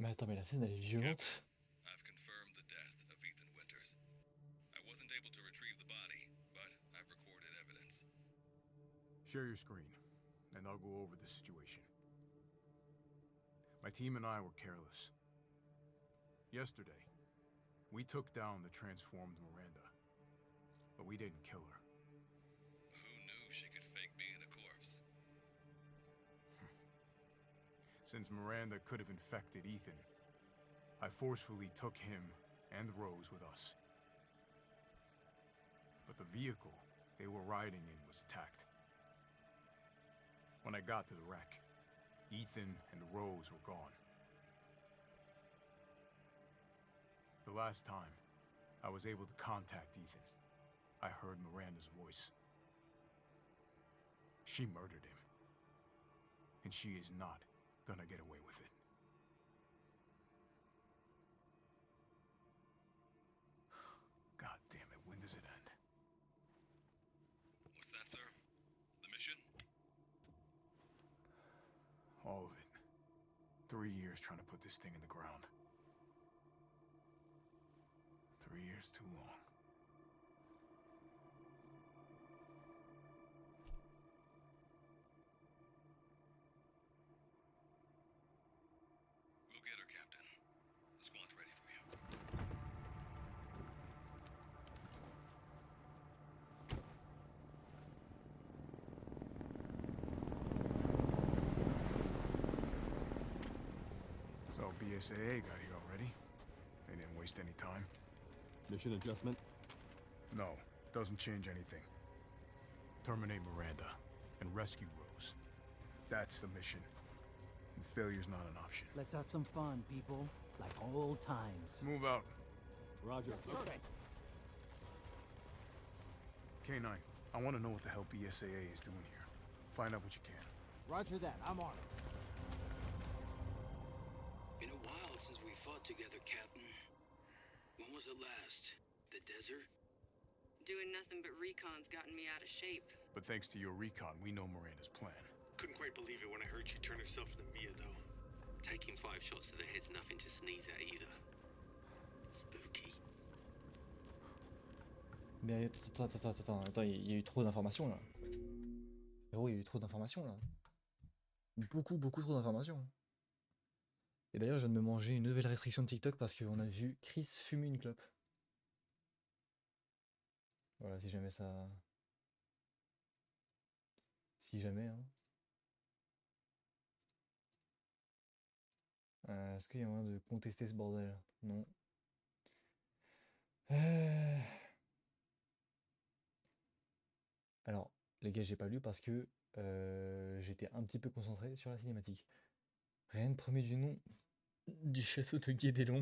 Mais attends, mais la scène elle est violente. I've confirmed the death of Ethan Winters. I wasn't able to retrieve the body, but I've recorded evidence. Share your screen, and I'll go over the situation. My team and I were careless. Yesterday, we took down the transformed Miranda, but we didn't kill her. Who knew she could fake being a corpse? Since Miranda could have infected Ethan, I forcefully took him and Rose with us. But the vehicle they were riding in was attacked. When I got to the wreck, Ethan and Rose were gone. The last time I was able to contact Ethan, I heard Miranda's voice. She murdered him. And she is not gonna get away with it. God damn it, when does it end? What's that, sir? The mission? All of it. 3 years trying to put this thing in the ground. 3 years too long. We'll get her, Captain. The squad's ready for you. So BSAA got here already. They didn't waste any time. Mission adjustment? No, doesn't change anything. Terminate Miranda and rescue Rose. That's the mission. And failure's not an option. Let's have some fun, people. Like old times. Move out. Roger. Okay. K9, I want to know what the hell BSAA is doing here. Find out what you can. Roger that. I'm on it. Been a while since we fought together, Captain. When was it last? The desert? Doing nothing but recon's gotten me out of shape. But thanks to your recon, we know Miranda's plan. Couldn't quite believe it when I heard she turned herself into Mia, though. Taking 5 shots to the head's nothing to sneeze at either. Spooky. Mais attends, il y a eu trop d'informations là. Héros, il y a eu trop d'informations là. Beaucoup trop d'informations. Et d'ailleurs, je viens de me manger une nouvelle restriction de TikTok parce qu'on a vu Chris fumer une clope. Voilà, si jamais ça... Si jamais, hein. Est-ce qu'il y a moyen de contester ce bordel? Non. Alors, les gars, j'ai pas lu parce que j'étais un petit peu concentré sur la cinématique. Rien de premier du nom du château de Guédélon.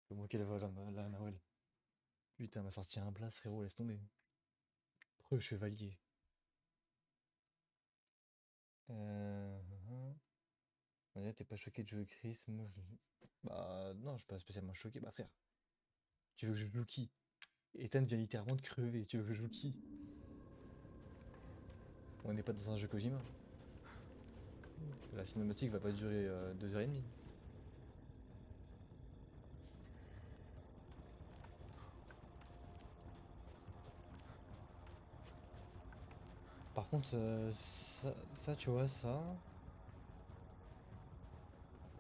Comment qu'elle va la Nawel. Putain, m'a sorti un blast, frérot, laisse tomber. Preux chevalier. Ouais, t'es pas choqué de jouer Chris? Moi, bah non, je suis pas spécialement choqué. Bah frère, tu veux que je joue qui? Ethan vient littéralement de crever, tu veux que je joue qui? On n'est pas dans un jeu Kojima. La cinématique va pas durer 2h30. Par contre, ça, tu vois, ça...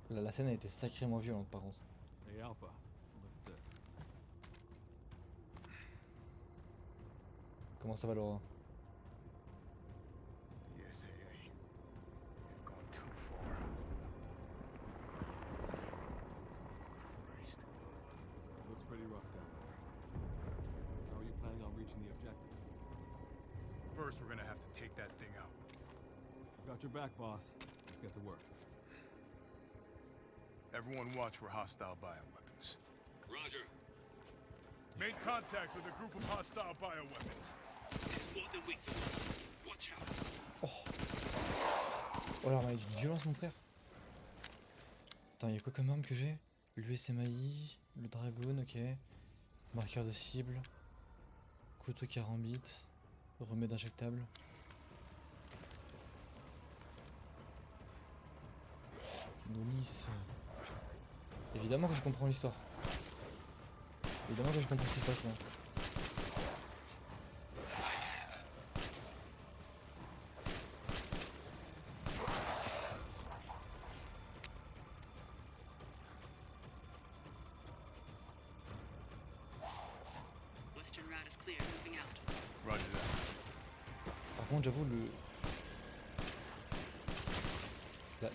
La scène a été sacrément violente, par contre. Hey, Alpha. Look at this. Comment ça va, Laura? BSAA. They've gone too far. Christ. Looks pretty rough down there. How are you planning on reaching the objective? First, we're gonna have to take that thing out. I've got your back, boss. Let's get to work. Everyone watch for hostile bioweapons. Roger. Make contact with a group of hostile bioweapons. There's more than we thought. Watch out. Oh là, mais d'une violence, mon frère. Attends, il y a quoi comme arme que j'ai? L'USMI, le Dragon, ok. Marqueur de cible. Couteau carambite. Remède injectable. Nolis. Évidemment que je comprends l'histoire. Évidemment que je comprends ce qui se passe là. Western route is clear. Moving out. Roger that. Par contre, j'avoue,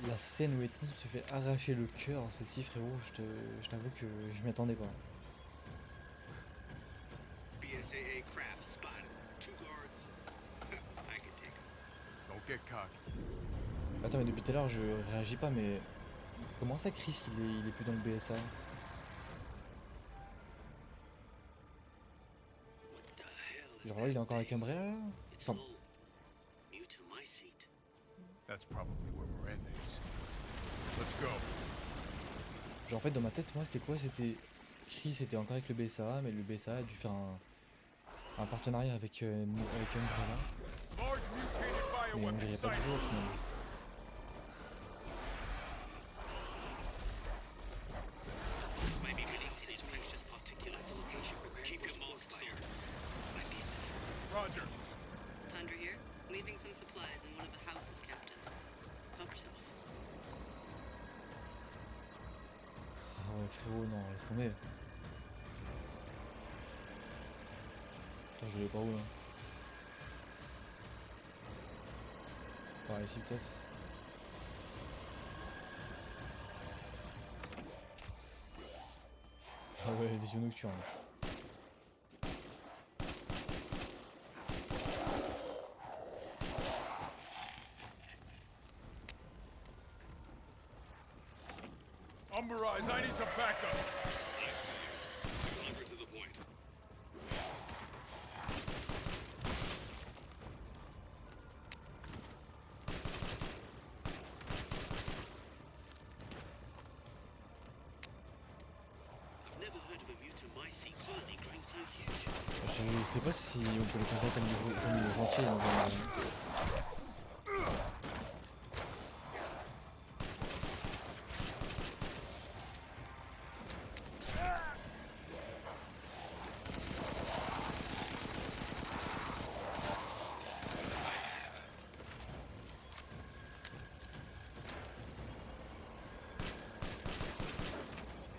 la scène où Ethan se fait arracher le cœur, celle-ci, frérot, je t'avoue que je m'y attendais pas. BSAA craft spotted. 2 guards. I can take 'em. Don't get cocky. Attends, mais depuis tout à l'heure, je réagis pas, mais comment ça, Chris, il est plus dans le BSA? What the hell is Genre là, il est encore avec Umbrella là? It's Enfin, all mutamycete. That's probably where Miranda is. Let's go. genre en fait, dans ma tête, moi, c'était quoi? C'était Chris était encore avec le BSA, mais le BSA a dû faire un partenariat avec Umbrella. Large mutated Mais on bioweapon dirait pas du sighted. tout au final. Maybe releasing these infectious particulates. Keep your mask clear. Might be a minute. Roger. Tundra here. Leaving some supplies in one of the houses, Captain. Help yourself. Ah ouais, frérot, non, laisse tomber. Attends, je l'ai pas où là? Par ici peut-être. Ah ouais, les yeux nocturnes. Umberize, I need some backup. I see you. 200 to the point. I've never heard of a mutamycete colony growing so huge. Je sais pas si on peut les considérer comme des gentils dans un...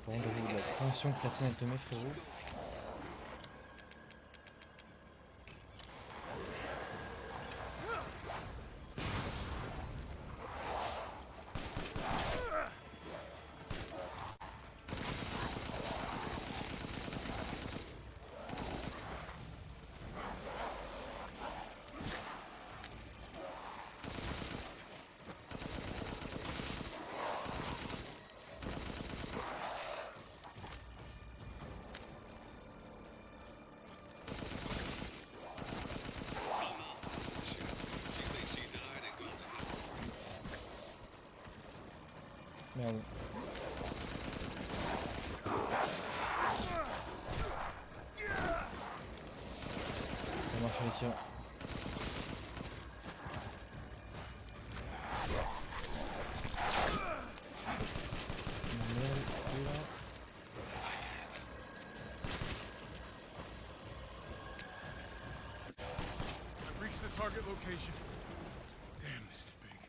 Par contre, j'avoue, la tension que la scène elle te met, frérot. Shit. She thinks she died and gone to hell. Merde. Ça marche les tirs. Merde, là. I've reached the target location. Damn, this is big.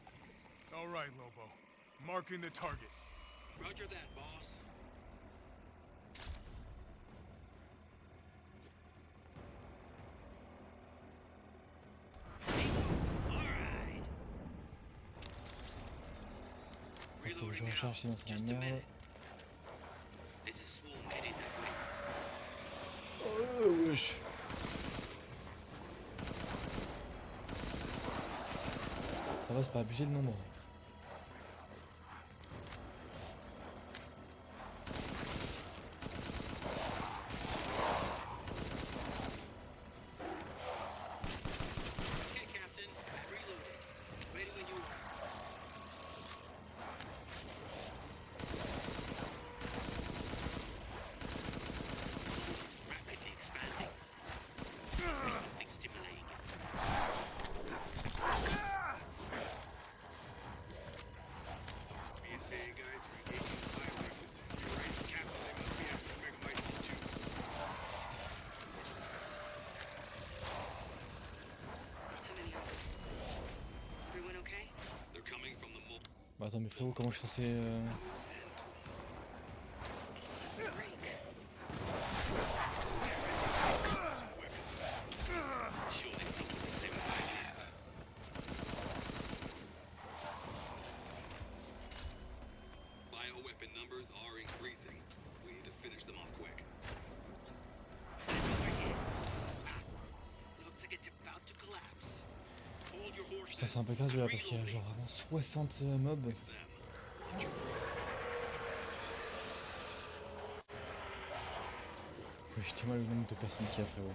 All right, Lobo. Marking the target. Roger that, boss. All right. Faut que je Reloading now. recharge sinon c'est Just la a merde. minute. There's a swarm headed that way. Oh wesh. Ça va, c'est pas abusé le nombre. Okay, Captain. Reloading. Ready when you are. It's rapidly expanding. Must be something stimulating it. Attends, mais frérot, comment je suis censé. Sure they think the same way. Bioweapon numbers are increasing. We need to finish them off quick. Looks like it's about to collapse. Hold your horses. Putain, c'est un peu grave là parce qu'il y a genre vraiment 60 mobs. It's them. Ouais, j'étais mal le nombre de personnes qu'il y a, frérot.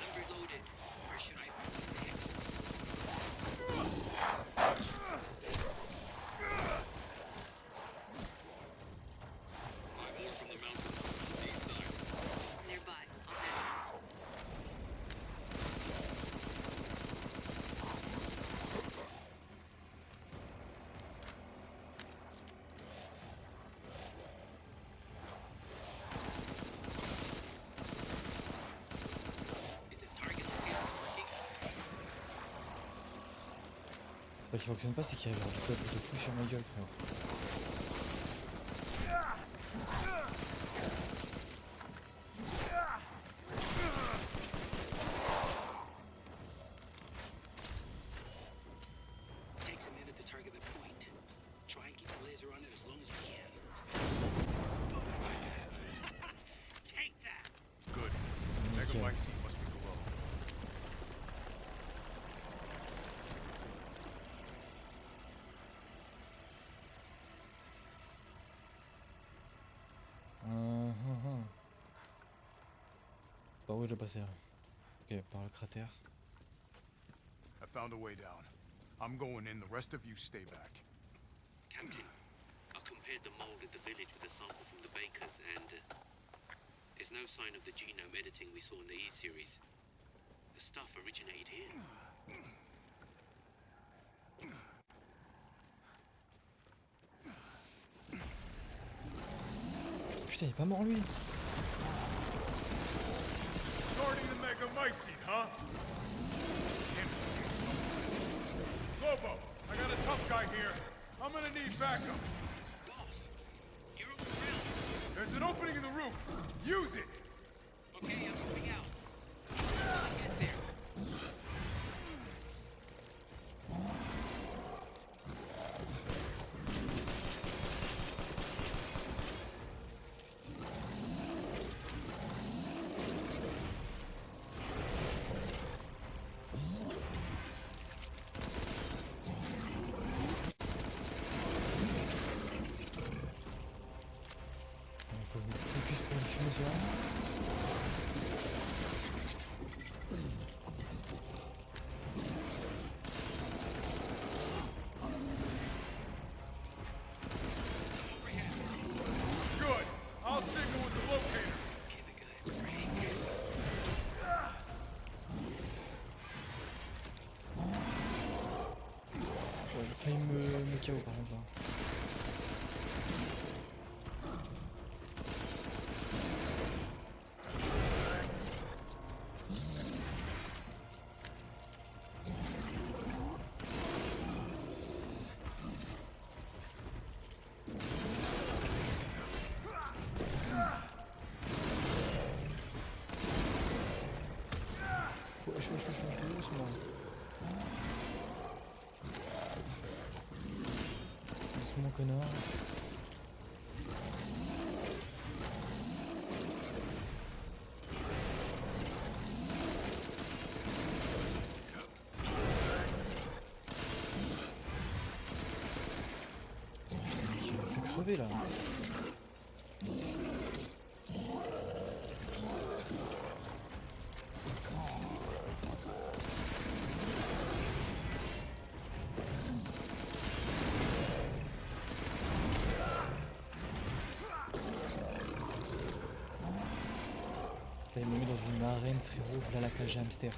I'm reloaded. Where should I put next? Five more from the mountains, east side. Nearby. I'll head out. Is the target locator working? Ce qui fonctionne pas, c'est qu'il y a genre du peuple de fou sur ma gueule, frère. Takes a minute to target the point. Try and keep the laser on it as long as we can. Take that! Good. Nickel. Megamycete must be below. Par où je dois passer là? Ok, par le cratère. I found a way down. I'm going in. The rest of you stay back. Captain, I compared the mold at the village with a sample from the bakers, and there's no sign of the genome editing we saw in the E-series. The stuff originated here. Putain, il est pas mort lui! Guarding the Megamycete, huh? Lobo, I got a tough guy here. I'm gonna need backup. Boss, you're on the ground. There's an opening in the roof. Use it. Okay, I'm moving out. Until I get there. Il faut que je me focus pour le fumer celui-là. Good. I'll signal with the locator. Give the guy a break. Ouais, j'ai failli me KO par contre là. Wesh, doucement. Doucement, connard. Putain, il m'a fait crever là. Là, il m'a mis dans une arène, frérot, voilà la cage à hamster.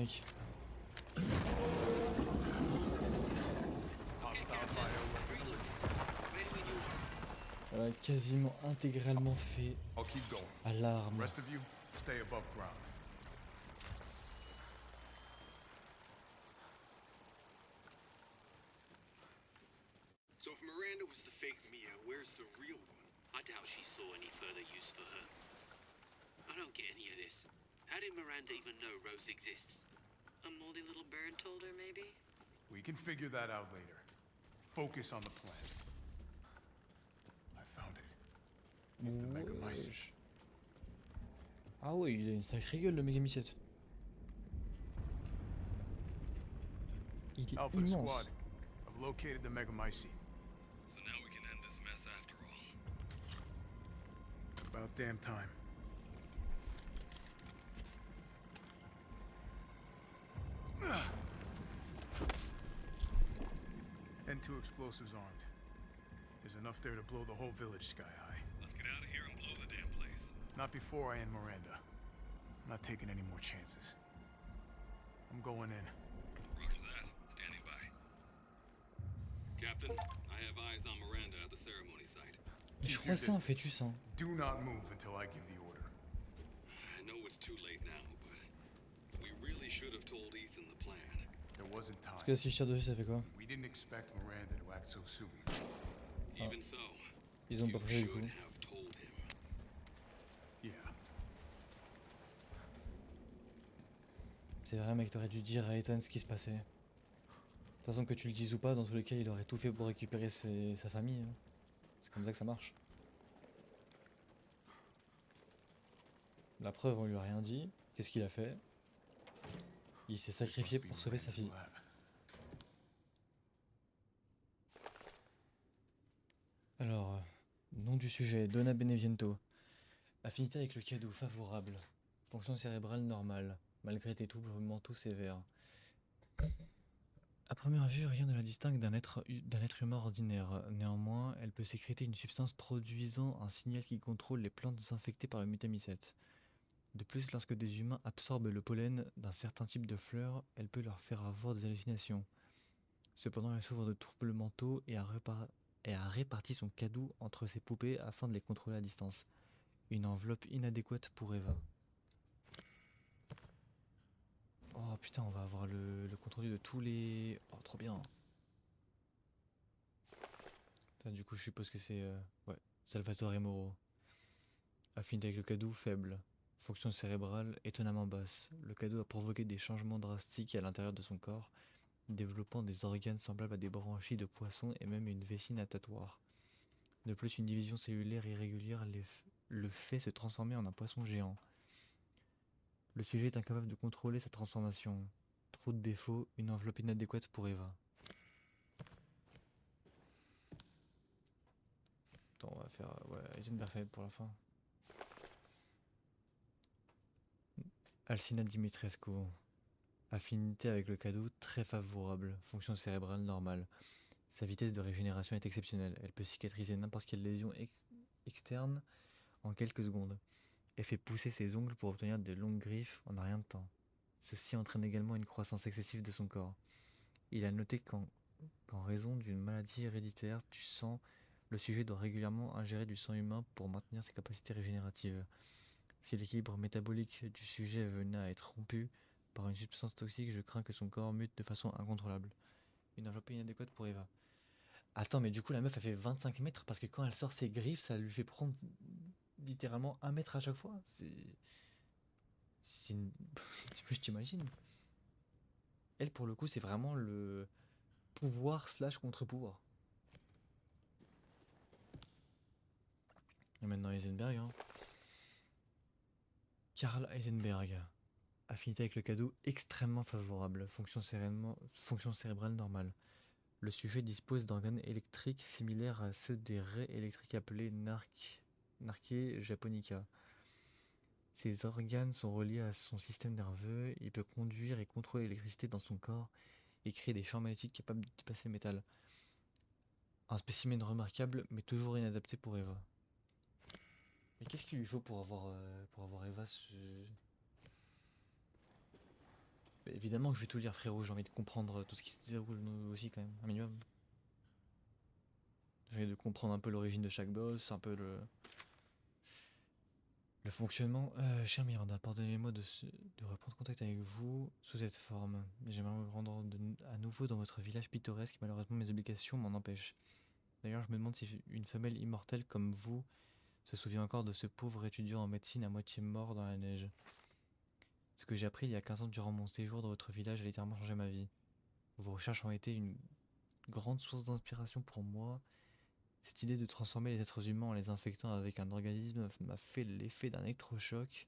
mec. Hostile bioweapon. Voilà, quasiment intégralement fait I'll keep going. à l'arme. Rest of you, stay above ground. So if Miranda was the fake Mia, where's the real one? I doubt she saw any further use for her. I don't get any of this. How did Miranda even know Rose exists? A moldy little bird told her, maybe? We can figure that out later. Focus on the plan. I found it. It's the Megamycete. Wesh. Ah ouais, il a une sacrée gueule le Megamycete. Il est Alpha to immense. squad. I've located the Megamycete. So now we can end this mess after all. About damn time. N2 explosives armed. There's enough there to blow the whole village sky high. Let's get out of here and blow the damn place. Not before I end Miranda. I'm not taking any more chances. I'm going in. Roger that. Standing by. Captain, I have eyes on Miranda at the ceremony site. Mais je Keep crois your que c'est un distance. fœtus, hein. Do not move until I give the order. I know it's too late now, but we really should have told Ethan the plan. There wasn't time. Parce que si je tire dessus, ça fait quoi? We didn't expect Miranda to act so soon. Even so, Ils ont you pas prévu du should coup. have told him. Yeah. C'est vrai, mec, t'aurais dû dire à Ethan ce qui se passait. De toute façon, que tu le dises ou pas, dans tous les cas, il aurait tout fait pour récupérer sa famille, hein. C'est comme ça que ça marche. La preuve, on lui a rien dit. Qu'est-ce qu'il a fait? Il s'est sacrifié Must be pour sauver sa Miranda's fille. lab. Alors, nom du sujet, Donna Beneviento. Affinité avec le cadeau, favorable. Fonction cérébrale normale, malgré des troubles mentaux sévères. À première vue, rien ne la distingue d'un être humain ordinaire. Néanmoins, elle peut sécréter une substance produisant un signal qui contrôle les plantes infectées par le mutamycète. De plus, lorsque des humains absorbent le pollen d'un certain type de fleurs, elle peut leur faire avoir des hallucinations. Cependant, elle souffre de troubles mentaux et a réparti son cadeau entre ses poupées afin de les contrôler à distance. Une enveloppe inadéquate pour Eva. Oh putain, on va avoir le compte rendu de tous les... Oh, trop bien. Putain, du coup, je suppose que c'est... Ouais, Salvatore Moro. Affinité avec le cadeau, faible. Fonction cérébrale, étonnamment basse. Le cadeau a provoqué des changements drastiques à l'intérieur de son corps, développant des organes semblables à des branchies de poisson et même une vessie natatoire. De plus, une division cellulaire irrégulière le fait se transformer en un poisson géant. Le sujet est incapable de contrôler sa transformation. Trop de défauts, une enveloppe inadéquate pour Eva. Attends, on va faire Heisenberg pour la fin. Alcina Dimitrescu. Affinité avec le cadeau, très favorable. Fonction cérébrale normale. Sa vitesse de régénération est exceptionnelle. Elle peut cicatriser n'importe quelle lésion externe en quelques secondes. Elle fait pousser ses ongles pour obtenir de longues griffes en un rien de temps. Ceci entraîne également une croissance excessive de son corps. Il a noté qu'en raison d'une maladie héréditaire du sang, le sujet doit régulièrement ingérer du sang humain pour maintenir ses capacités régénératives. Si l'équilibre métabolique du sujet venait à être rompu par une substance toxique, je crains que son corps mute de façon incontrôlable. Une enveloppe inadéquate pour Eva. Attends, mais du coup la meuf elle fait 25 mètres parce que quand elle sort ses griffes, ça lui fait prendre littéralement 1 mètre à chaque fois. C'est une... je t'imagine. Elle pour le coup c'est vraiment le pouvoir / contre-pouvoir. Et maintenant Heisenberg, hein. Karl Heisenberg. Affinité avec le cadeau extrêmement favorable. Fonction cérébrale normale. Le sujet dispose d'organes électriques similaires à ceux des raies électriques appelés Narquae japonica. Ces organes sont reliés à son système nerveux. Il peut conduire et contrôler l'électricité dans son corps et créer des champs magnétiques capables de déplacer le métal. Un spécimen remarquable, mais toujours inadapté pour Eva. Mais qu'est-ce qu'il lui faut pour avoir Eva ce... Bah, évidemment que je vais tout lire, frérot, j'ai envie de comprendre tout ce qui se déroule aussi quand même, un minimum. J'ai envie de comprendre un peu l'origine de chaque boss, un peu le fonctionnement. Cher Miranda, pardonnez-moi de reprendre contact avec vous sous cette forme. J'aimerais me rendre à nouveau dans votre village pittoresque, malheureusement mes obligations m'en empêchent. D'ailleurs, je me demande si une femelle immortelle comme vous se souvient encore de ce pauvre étudiant en médecine à moitié mort dans la neige. Ce que j'ai appris il y a 15 ans durant mon séjour dans votre village a littéralement changé ma vie. Vos recherches ont été une grande source d'inspiration pour moi. Cette idée de transformer les êtres humains en les infectant avec un organisme m'a fait l'effet d'un électrochoc.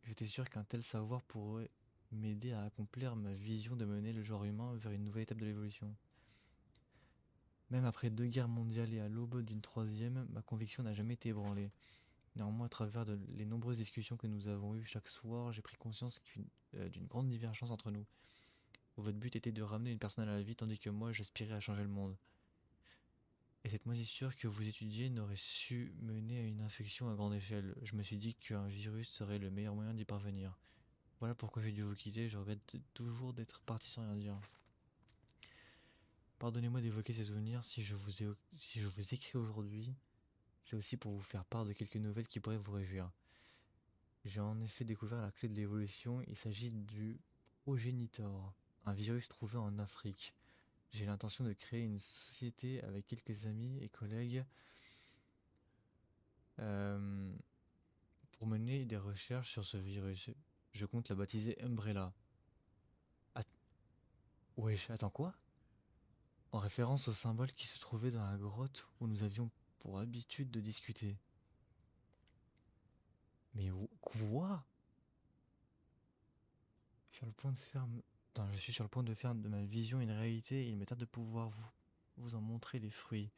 J'étais sûr qu'un tel savoir pourrait m'aider à accomplir ma vision de mener le genre humain vers une nouvelle étape de l'évolution. Même après 2 guerres mondiales et à l'aube d'une troisième, ma conviction n'a jamais été ébranlée. Néanmoins, à travers les nombreuses discussions que nous avons eues chaque soir, j'ai pris conscience d'une grande divergence entre nous. Votre but était de ramener une personne à la vie, tandis que moi, j'aspirais à changer le monde. Et cette moisissure que vous étudiez n'aurait su mener à une infection à grande échelle. Je me suis dit qu'un virus serait le meilleur moyen d'y parvenir. Voilà pourquoi j'ai dû vous quitter, je regrette toujours d'être parti sans rien dire. Pardonnez-moi d'évoquer ces souvenirs, si je vous écris aujourd'hui, c'est aussi pour vous faire part de quelques nouvelles qui pourraient vous réjouir. J'ai en effet découvert la clé de l'évolution, il s'agit du progenitor, un virus trouvé en Afrique. J'ai l'intention de créer une société avec quelques amis et collègues pour mener des recherches sur ce virus. Je compte la baptiser Umbrella. Wesh, attends quoi? En référence au symbole qui se trouvait dans la grotte où nous avions pour habitude de discuter. Mais quoi? Sur le point de faire... Attends, je suis sur le point de faire de ma vision une réalité et il me tarde de pouvoir vous en montrer les fruits.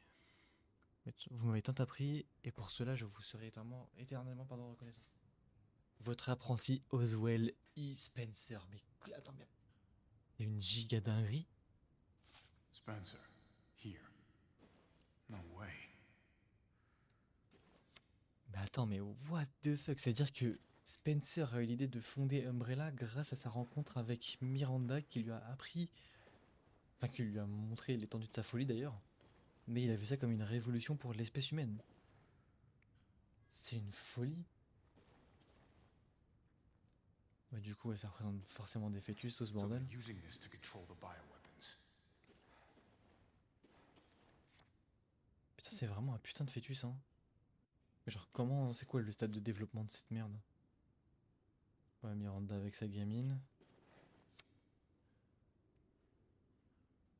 Vous m'avez tant appris et pour cela je vous serai éternellement reconnaissant. Votre apprenti Oswell E. Spencer. Mais attends, mais... C'est une giga dinguerie. Spencer, here. No way. Mais attends, mais what the fuck? C'est-à-dire que Spencer a eu l'idée de fonder Umbrella grâce à sa rencontre avec Miranda qui lui a appris... Enfin, qui lui a montré l'étendue de sa folie d'ailleurs. Mais il a vu ça comme une révolution pour l'espèce humaine. C'est une folie. Bah du coup, ouais, ça représente forcément des fœtus, tout ce So they're bordel. using this to control the bioweapons. Putain, c'est vraiment un putain de fœtus, hein. Mais genre, comment... C'est quoi le stade de développement de cette merde? Ouais, Miranda avec sa gamine.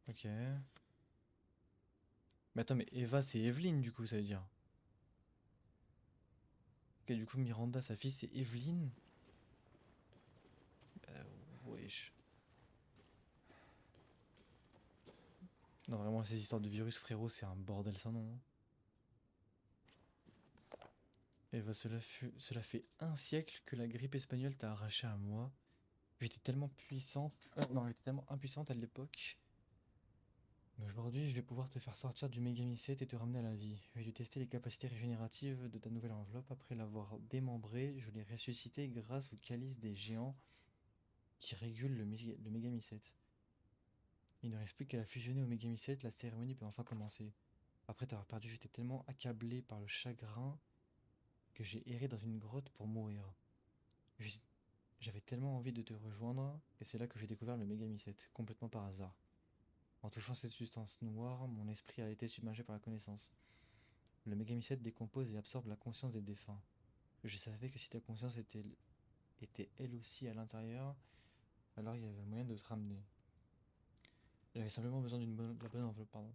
Ok. Mais attends, mais Eva, c'est Evelyn, du coup, ça veut dire. Ok, du coup, Miranda, sa fille, c'est Evelyn. Wesh. Non, vraiment, ces histoires de virus, frérot, c'est un bordel sans nom. Eva, cela fait 1 siècle que la grippe espagnole t'a arraché à moi. J'étais tellement puissante... non, j'étais tellement impuissante à l'époque. Mais aujourd'hui, je vais pouvoir te faire sortir du Megami-7 et te ramener à la vie. J'ai dû tester les capacités régénératives de ta nouvelle enveloppe. Après l'avoir démembrée, je l'ai ressuscité grâce au calice des géants qui régule le Megami-7. Il ne reste plus qu'à la fusionner au Megami-7, la cérémonie peut enfin commencer. Après t'avoir perdu, j'étais tellement accablé par le chagrin que j'ai erré dans une grotte pour mourir. J'avais tellement envie de te rejoindre, et c'est là que j'ai découvert le Megami-7, complètement par hasard. En touchant cette substance noire, mon esprit a été submergé par la connaissance. Le Megami-7 décompose et absorbe la conscience des défunts. Je savais que si ta conscience était elle aussi à l'intérieur, alors il y avait moyen de te ramener. J'avais simplement besoin de la bonne enveloppe, pardon.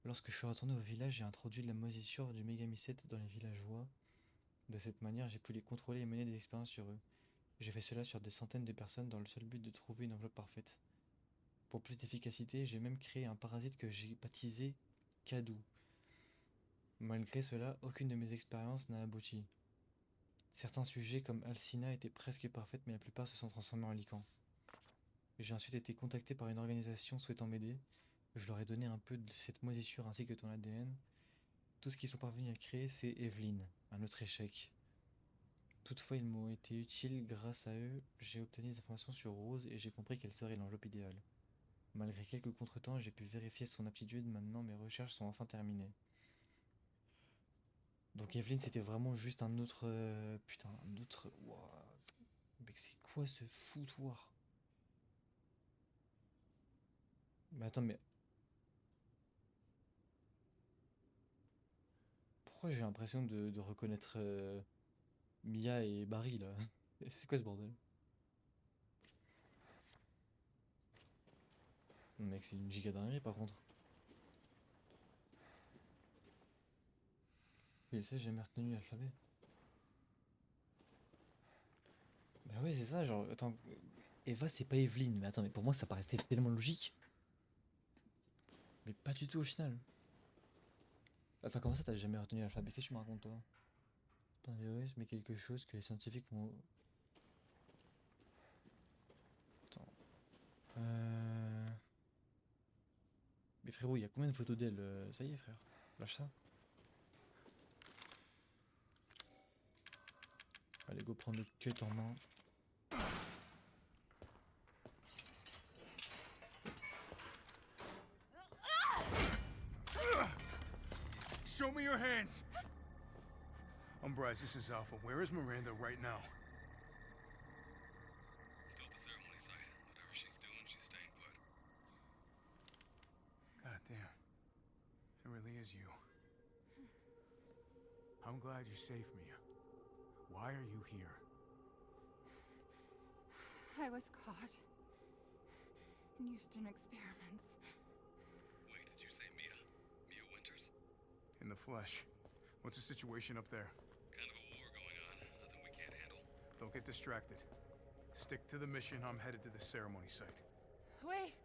Lorsque je suis retourné au village, j'ai introduit la moisissure du Megami-7 dans les villageois. De cette manière, j'ai pu les contrôler et mener des expériences sur eux. J'ai fait cela sur des centaines de personnes dans le seul but de trouver une enveloppe parfaite. Pour plus d'efficacité, j'ai même créé un parasite que j'ai baptisé Kadou. Malgré cela, aucune de mes expériences n'a abouti. Certains sujets comme Alcina étaient presque parfaites, mais la plupart se sont transformés en licans. J'ai ensuite été contacté par une organisation souhaitant m'aider. Je leur ai donné un peu de cette moisissure ainsi que ton ADN. Tout ce qu'ils sont parvenus à créer, c'est Evelyn, un autre échec. Toutefois, ils m'ont été utiles. Grâce à eux, j'ai obtenu des informations sur Rose et j'ai compris quelle serait l'enveloppe idéale. Malgré quelques contretemps, j'ai pu vérifier son aptitude. Maintenant, mes recherches sont enfin terminées. Donc Evelyn, c'était vraiment juste un autre... putain, un autre... Ouah. Mec, c'est quoi ce foutoir? Mais attends, mais... Pourquoi j'ai l'impression de reconnaître Mia et Barry, là? C'est quoi ce bordel? Mec, c'est une giga dinguerie, par contre. Mais ça, j'ai jamais retenu l'alphabet. Bah ouais, c'est ça, genre... Attends... Eva, c'est pas Evelyn. Mais attends, mais pour moi, ça paraissait tellement logique. Mais pas du tout au final. Attends, comment ça, t'as jamais retenu l'alphabet? Qu'est-ce que tu me racontes, toi? Pas un virus, mais quelque chose que les scientifiques ont... Attends... Mais frérot, il y a combien de photos d'elle? Ça y est, frère. Lâche ça. Allez, go prendre le cut en main. Show me your hands! Umbrise, this is Alpha. Where is Miranda right now? Still at the ceremony site. Whatever she's doing, she's staying put. God damn. It really is you. I'm glad you saved me. Why are you here? I was caught in Houston experiments. Wait, did you say Mia? Mia Winters? In the flesh. What's the situation up there? Kind of a war going on. Nothing we can't handle. Don't get distracted. Stick to the mission. I'm headed to the ceremony site. Wait!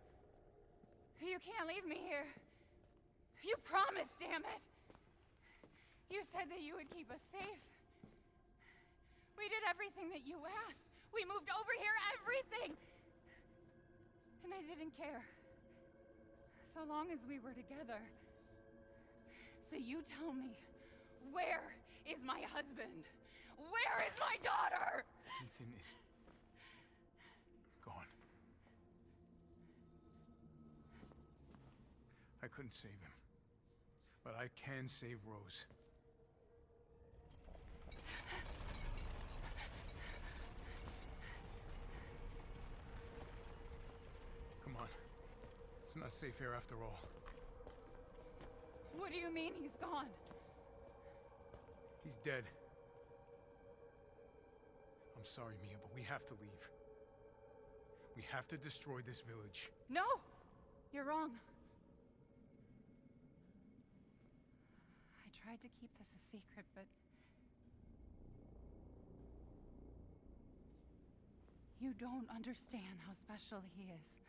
You can't leave me here. You promised, damn it! You said that you would keep us safe. We did everything that you asked. We moved over here, everything! And I didn't care. So long as we were together. So you tell me, where is my husband? Where is my daughter? Ethan is gone. I couldn't save him. But I can save Rose. Come on. It's not safe here after all. What do you mean he's gone? He's dead. I'm sorry, Mia, but we have to leave. We have to destroy this village. No! You're wrong. I tried to keep this a secret, but... You don't understand how special he is.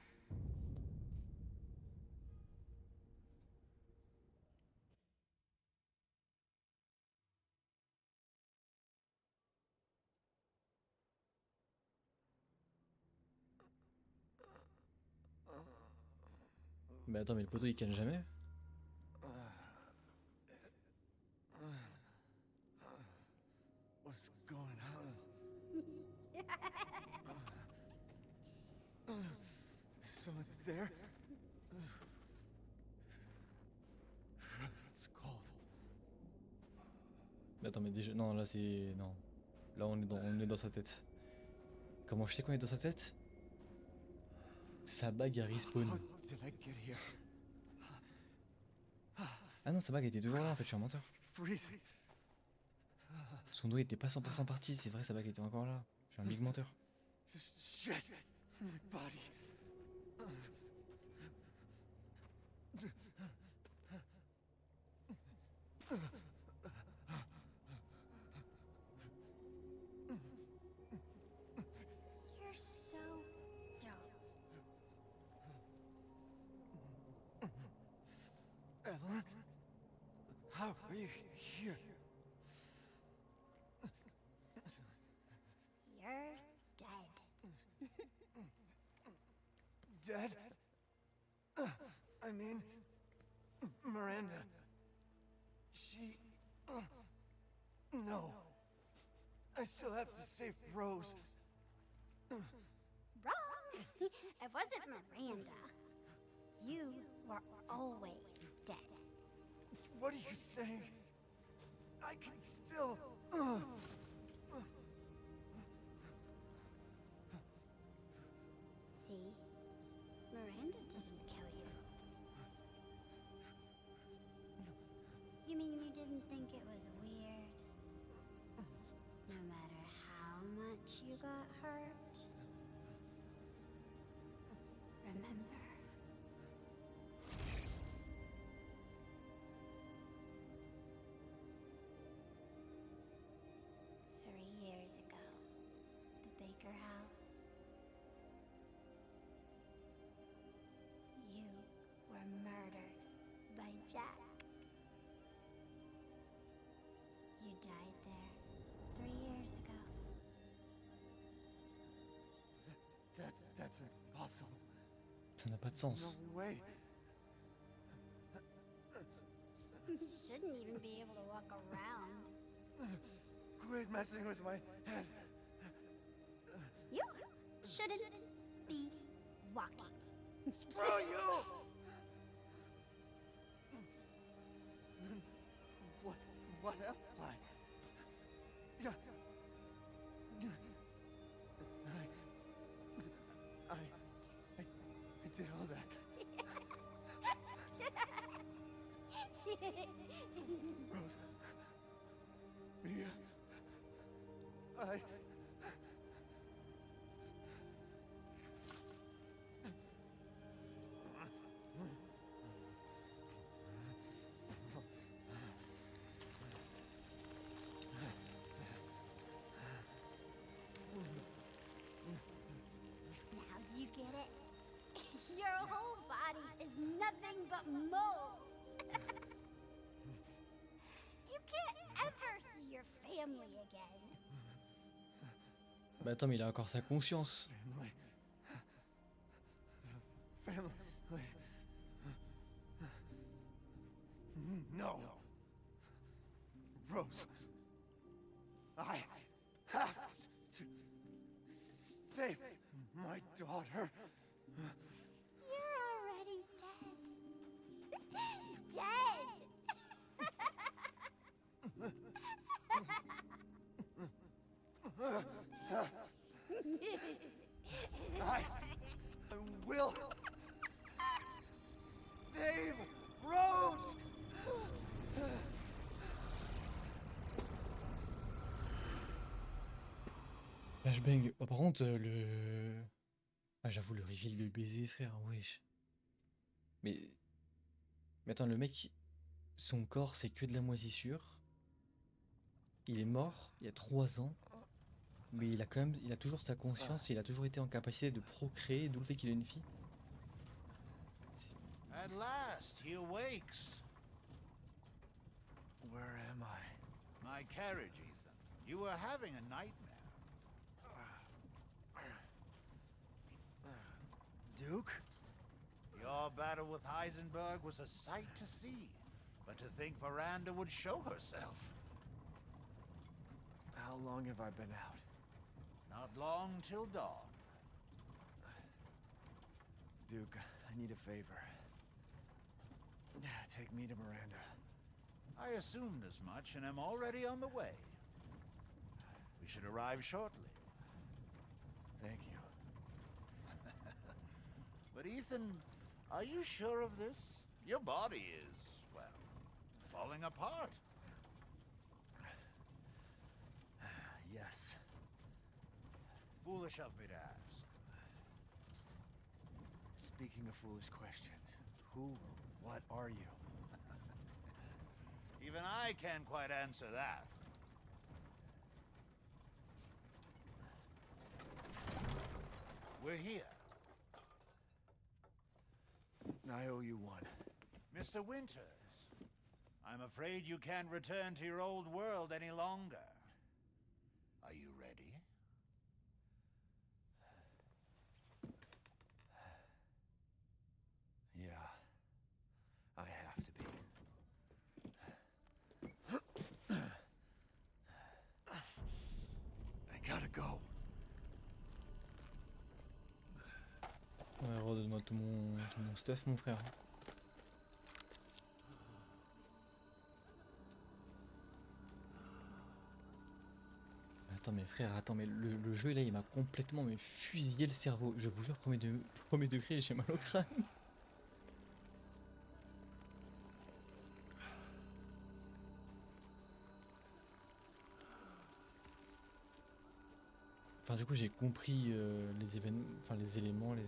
Mais attends, mais le poteau il canne jamais? What's going on? Someone there? It's cold. Mais attends, mais déjà... Non, là c'est... Non. Là on est dans sa tête. Comment je sais qu'on est dans sa tête? Sa bague a respawn. How did I get here? Ah non, sa bague était toujours là en fait, je suis un menteur. Freezing. Son dos était pas 100% parti, c'est vrai, sa bague était encore là. Je suis un big menteur. This shit. My body. You're so dumb. Ellen? How are you here? You're dead. Dead? I mean, Miranda. She... No. I still have to save Rose. Wrong. It wasn't Miranda. You were always dead. What are you saying? I can still... See? Miranda didn't kill you. You mean you didn't think it was weird? No matter how much you got hurt? Remember. Years ago, the Baker house. You were murdered by Jack. You died there 3 years ago. That's impossible. Ça n'a pas de sens. No way. You shouldn't even be able to walk around. Quit messing with my head. You shouldn't be walking. Screw you! What am I? Yeah. I did all that. Rose. Mia. Now do you get it? Your whole body is nothing but mold. You can't ever see your family again. Bah attends, mais il a encore sa conscience. Family. No. Rose. I have to save my daughter. You're already dead. Dead. I will save Rose. Flashbang. Oh, par contre, le... Ah, j'avoue, le reveal de baiser, frère, wesh. Mais attends, le mec, son corps, c'est que de la moisissure. Il est mort il y a 3 ans. Mais il a toujours sa conscience et il a toujours été en capacité de procréer, d'où le fait qu'il ait une fille. At last, he awakes. Where am I? My carriage, Ethan. You were having a nightmare. Duke? Your battle with Heisenberg was a sight to see. But to think Miranda would show herself. How long have I been out? Not long till dawn. Duke, I need a favor. Take me to Miranda. I assumed as much and am already on the way. We should arrive shortly. Thank you. But Ethan, are you sure of this? Your body is, well, falling apart. Yes. Foolish of me to ask. Speaking of foolish questions, who or what are you? Even I can't quite answer that. We're here. I owe you one. Mr. Winters, I'm afraid you can't return to your old world any longer. Are you ready? Yeah, I have to be. gotta go. Ouais, redonne-moi tout mon stuff, mon frère. Attends, mais frère, attends, mais le jeu là, il m'a complètement mais fusillé le cerveau. Je vous jure, premier degré, j'ai mal au crâne. Enfin, du coup, j'ai compris les événements, enfin les éléments, les.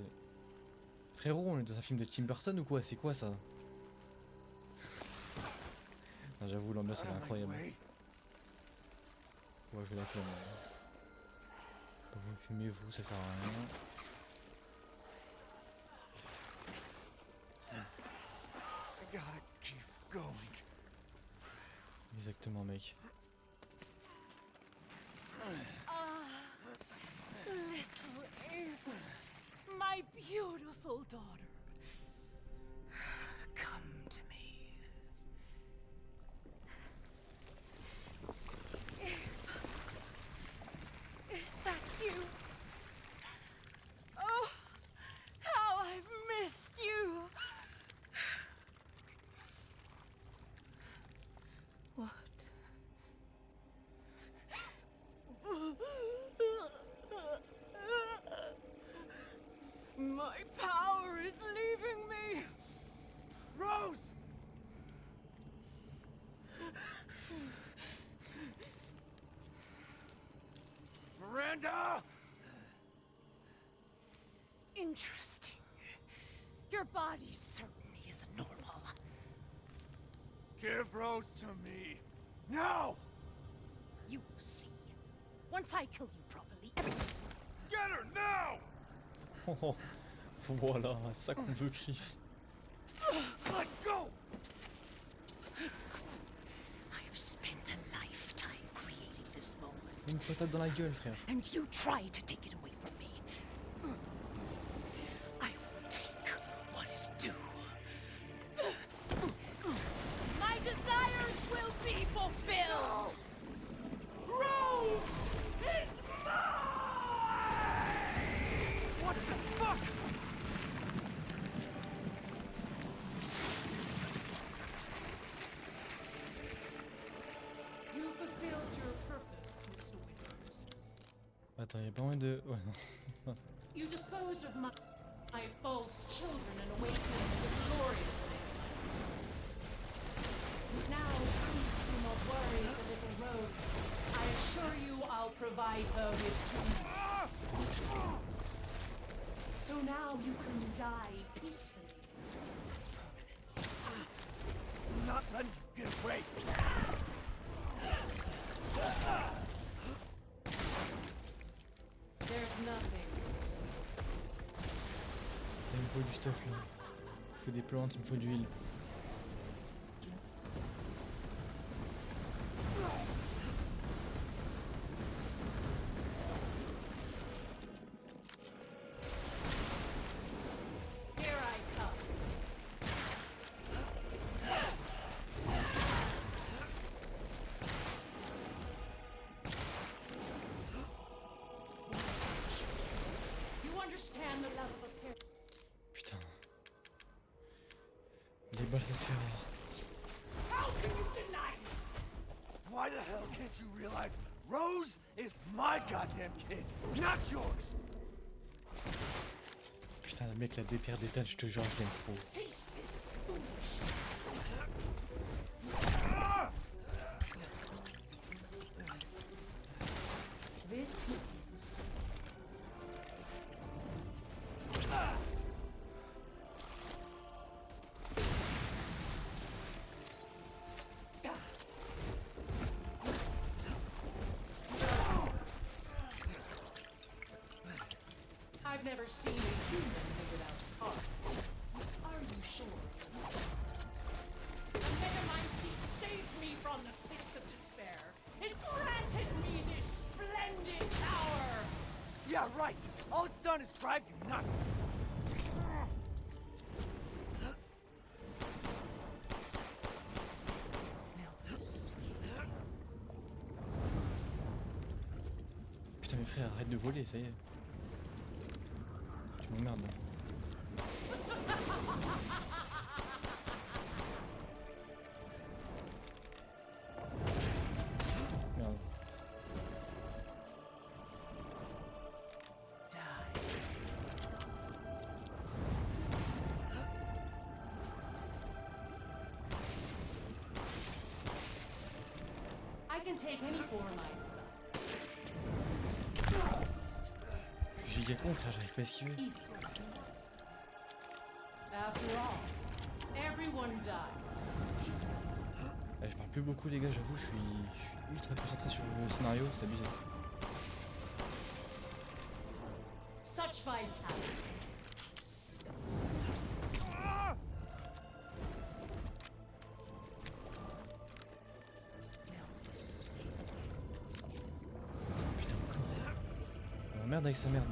Frérot, on est dans un film de Tim Burton ou quoi? C'est quoi ça? Ah, j'avoue, l'ambiance elle est incroyable. Ouais, je vais la flemme. Vous fumez, vous, ça sert à rien. I gotta keep going. Exactement, mec. Little Ava, my beautiful daughter, come to me. Ava, is that you? Oh, how I've missed you. What? My power is leaving me! Rose! Miranda! Interesting. Your body certainly isn't normal. Give Rose to me. Now! You will see. Once I kill you properly, everything. Get her now! Oh, oh. Voilà, ça qu'on veut, Chris. Let go! I've spent a lifetime creating this moment. Une patate dans la gueule, frère. And you try to take it away from me. I will take what is due. My desires will be fulfilled. Rose is mine! What the fuck? You fulfilled your purpose, Mr. Winters. Attends, y'a pas moyen de. Ouais, non. You disposed of my false children and awakened the glorious day of my sons. Now, please do not worry for little Rose. I assure you I'll provide her with dreams. So now you can die peacefully. I'm not letting you get away. There's nothing. Il me faut du stuff là. Il me faut des plantes, il me faut de l'huile. Here I come. You understand the love of a parent. Putain. Les balles ça sert. How can you deny me? Why the hell can't you realize Rose is my goddamn kid, not yours? Putain, le mec la déterre d'étal, je te jure, je l'aime trop. Cease this foolishness. This is I've never seen a human live without his heart. Are you sure? The Megamycete saved me from the pits of despair. It granted me this splendid power. Yeah, right. All it's done is drive you nuts. Frère, arrête de voler, ça y est. Tu m'emmerdes là. Merde. I can take any form I desire. Je suis giga con, frère, j'arrive pas à esquiver. After all, everyone dies. Je parle plus beaucoup les gars, j'avoue, je suis ultra concentré sur le scénario, c'est abusé. Such vitality. Disgusting. Putain, encore. On m'emmerde avec sa merde.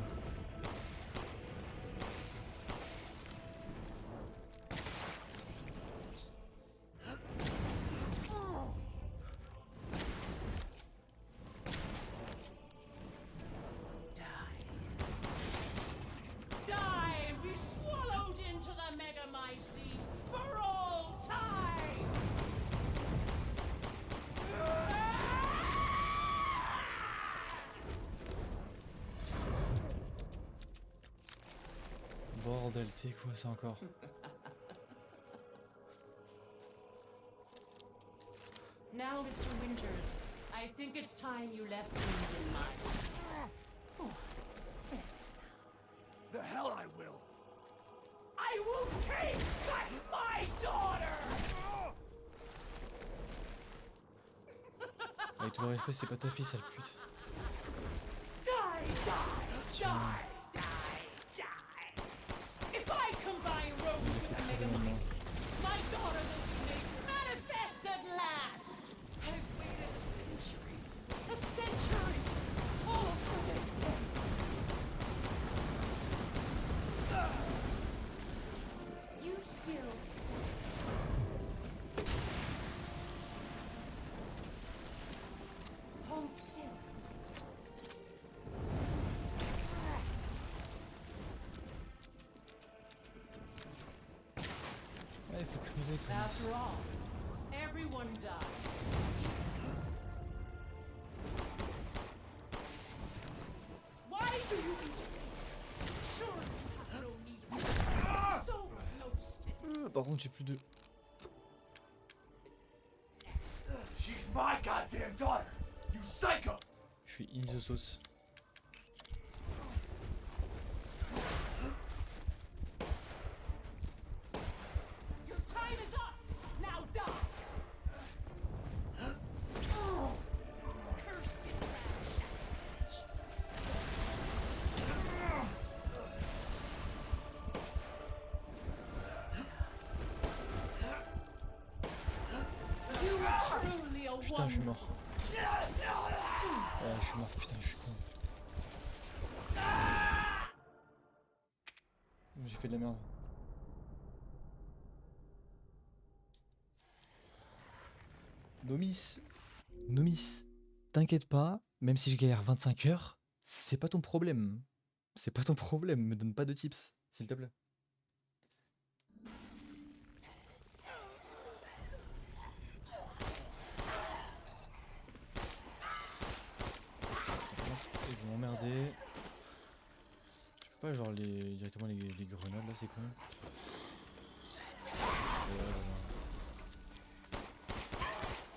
Die and be swallowed into the Megamyces for all time! Bordel, c'est quoi ça encore? Now, Mr. Winters, I think it's time you left things in my hands. Oh, rest now. The hell I will! I will take back my daughter! Avec tout le respect, c'est pas ta fille, sale pute. Die, die, die, die, die! If I combine Rose with the Megamyces, my daughter will be made manifest at last! I've waited a century, all for this day. You still stand. Hold still. Ouais, il faut crever quand même. After all, everyone dies. Why do you interfere? Surely you have no need of it. So close. Par contre, j'ai plus de. She's my goddamn daughter! You psycho! Je suis in the sauce. Your time is up. Now die. Curse this ramshackle. You are truly a Putain, je suis mort. wonderful. Ouais, je suis mort, putain, je suis con. J'ai fait de la merde. Nomis, Nomis, t'inquiète pas, même si je galère 25 heures, c'est pas ton problème. C'est pas ton problème, me donne pas de tips, s'il te plaît. Ils vont m'emmerder. Je peux pas genre directement les grenades là, c'est con.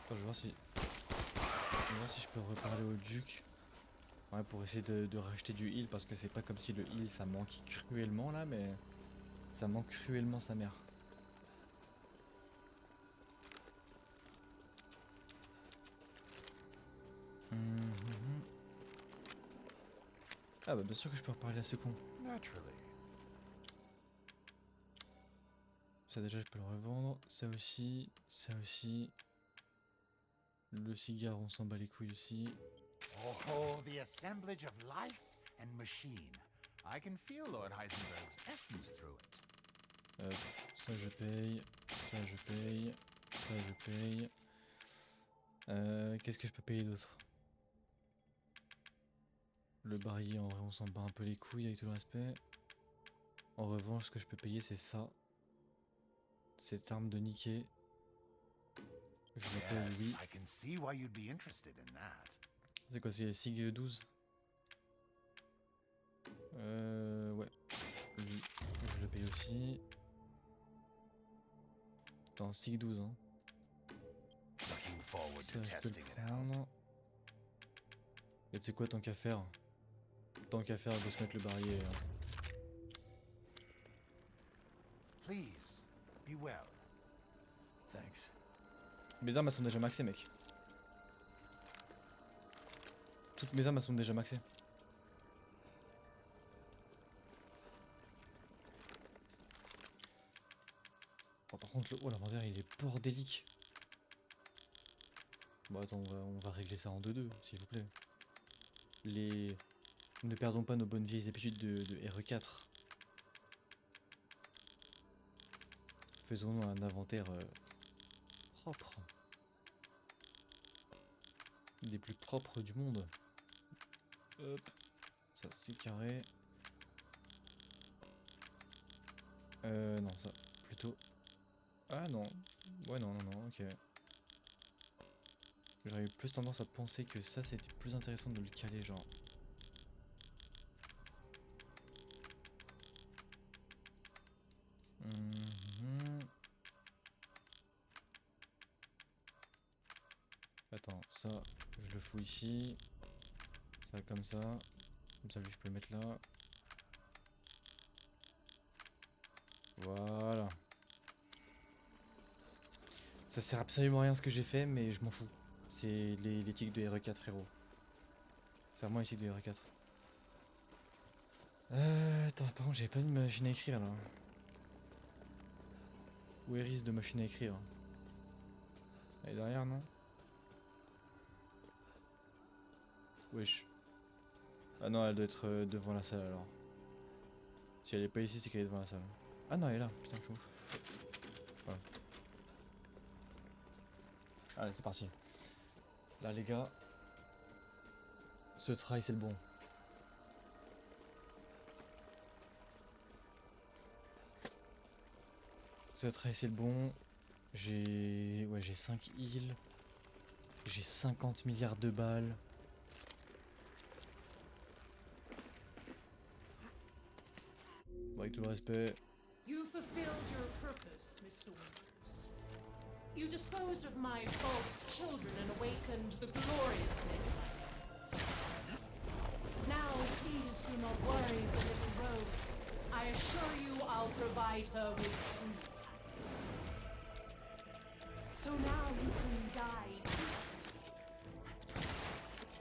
Attends, je vais voir si je peux reparler au duc. Ouais, pour essayer de racheter du heal, parce que c'est pas comme si le heal ça manque cruellement là, mais ça manque cruellement sa mère. Ah bah bien sûr que je peux reparler à ce con. Naturally. Ça déjà je peux le revendre, ça aussi, ça aussi. Le cigare on s'en bat les couilles aussi. Oh, the assemblage of life and machine. I can feel Lord Heisenberg's essence through it. Ça je paye, ça je paye, ça je paye. Qu'est-ce que je peux payer d'autre? Le barillet, en vrai, on s'en bat un peu les couilles avec tout le respect. En revanche, ce que je peux payer, c'est ça. Cette arme de Nikkei. Je le paye, oui. Yes, I can see why you'd be interested in that. C'est quoi, c'est SIG 12? Ouais. Oui, je le paye aussi. Attends, SIG 12, hein. Looking forward Ça, to je peux testing le it out. prendre. Et tu sais quoi, tant qu'à faire, on peut se mettre le barillet. Hein. Please, be well. Thanks. Mes armes elles sont déjà maxées, mec. Toutes mes armes elles sont déjà maxées. Oh, par contre, oh, l'inventaire il est bordélique. Bon, attends, on va régler ça en 2-2, s'il vous plaît. Ne perdons pas nos bonnes vieilles habitudes de RE4. Faisons un inventaire propre. Des plus propres du monde. Hop. Ça c'est carré. Non, ça, plutôt... Ah non. Ouais, non, ok. J'aurais eu plus tendance à penser que ça, c'était plus intéressant de le caler, genre... Attends, ça, je le fous ici. Ça comme ça. Comme ça, lui, je peux le mettre là. Voilà. Ça sert absolument à rien ce que j'ai fait, mais je m'en fous. C'est les tics de RE4, frérot. C'est vraiment les tics de RE4. Attends, par contre, j'avais pas de machine à écrire là. Où est de machine à écrire? Elle est derrière, non? Wesh. Ah non, elle doit être devant la salle alors. Si elle est pas ici, c'est qu'elle est devant la salle. Ah non, elle est là. Putain, je suis ouf. Voilà. Allez, c'est parti. Là, les gars. Ce try, c'est le bon. Ce try, c'est le bon. J'ai 5 heals. J'ai 50 milliards de balles. Bon, avec tout le respect. You fulfilled your purpose, Mr. Winters. You disposed of my false children and awakened the glorious Nikolai. Now, please do not worry for little Rose. I assure you I'll provide her with true happiness. So now you can die peacefully.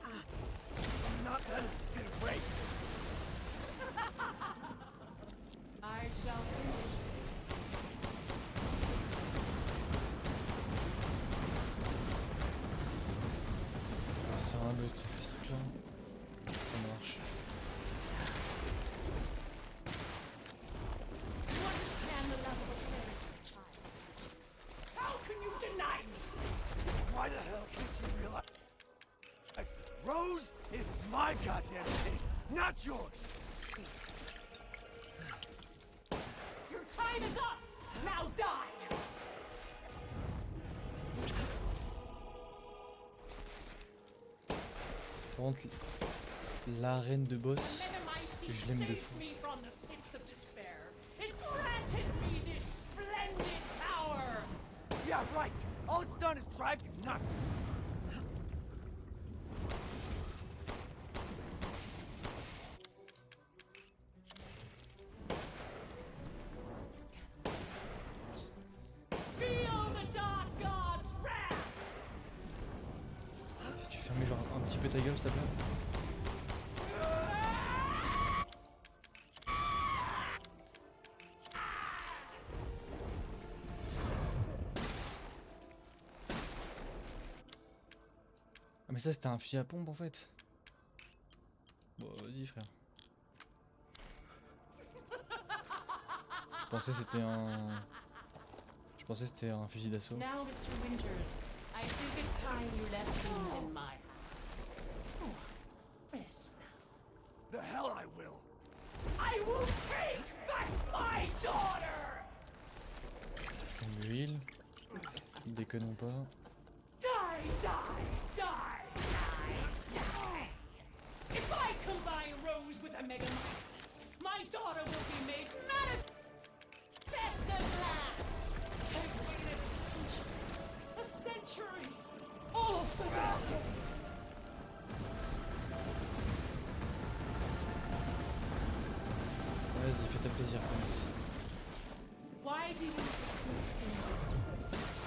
I'm not letting you get a break. I shall finish this. Ça sert à rien de faire ce truc là. Ça marche. You understand the level of heritage, child. How can you deny me? Why the hell can't you realize? Rose is my goddamn kid, not yours. Your time is up! Now die! Par contre, l'arène de boss, Metamycete je l'aime de saved fou. me from the pits of despair. It granted me this splendid power! Yeah, right. All it's done is drive you nuts. Feel the dark god's wrath! Si tu fermais genre un petit peu ta gueule, s'il te plaît. Ah mais ça c'était un fusil à pompe en fait. Bon vas-y frère. Je pensais c'était un fusil d'assaut. Now, Mr. Winters, I think it's time you left things in my hands. Oh, rest now. déconnons pas. Die, die, die, die, die. If I combine Rose with a Megamycete, my daughter will be made manifest at last. I've waited a century, all for this day. Vas-y, fais-toi plaisir, commence. Why do you persist in this race?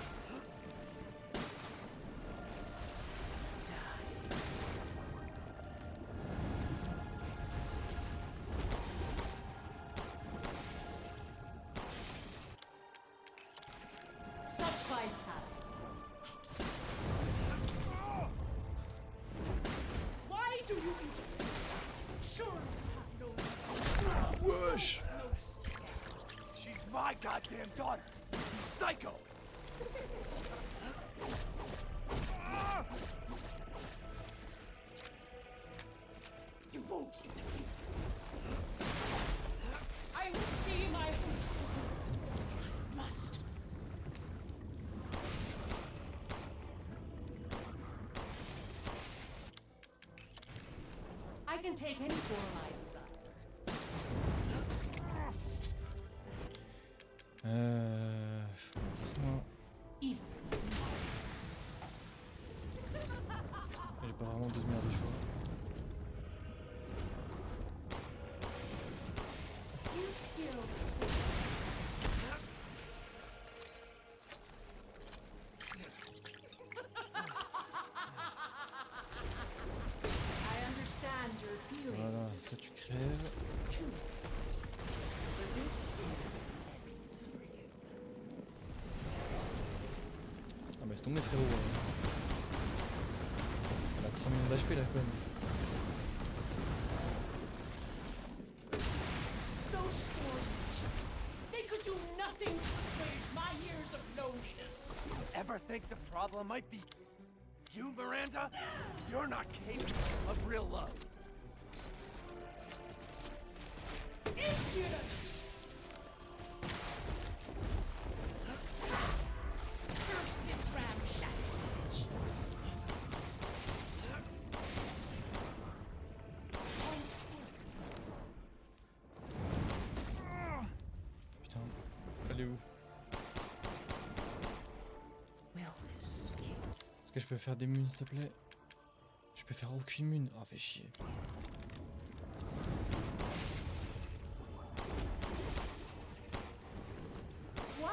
Such vitality. Why do you interfere? Surely you have no Whoosh. noticed. She's my goddamn daughter. You psycho. You won't interfere. I will see my hopes fulfilled. I must. I can take any form I desire. Laisse-moi. Even. J'ai pas vraiment 12 milliards de choix. You still stay. I understand your feelings. Voilà, ça tu crèves. But this is the end for you. Ah bah c'est tombé frérot. Elle a 300 millions d'HP la conne. Those four they could do nothing to assuage my years of loneliness. Ever think the problem might be you, Miranda? You're not capable of real love. Impudent! Curse this ramshackle bitch. Hold still. Putain, elle est où? Will this kill? Est-ce que je peux faire des munes s'il te plaît? Je peux faire aucune mune. Ah fais chier. Why?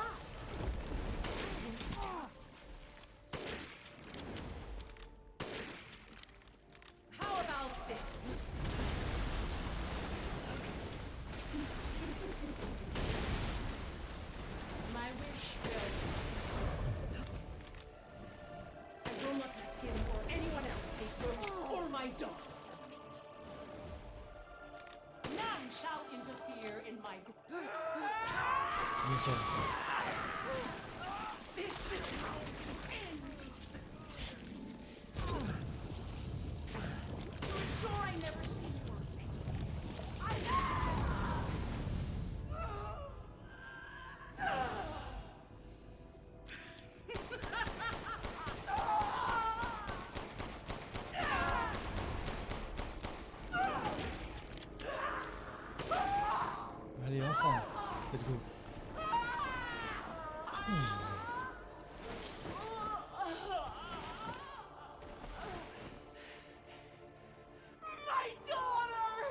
How about this? My wish will. I will not let him or anyone else take Rose or my daughter from me. None shall interfere in my Nickel. This is how you end these adventures. To ensure I never see your face again. Allez enfin. Let's go. My daughter!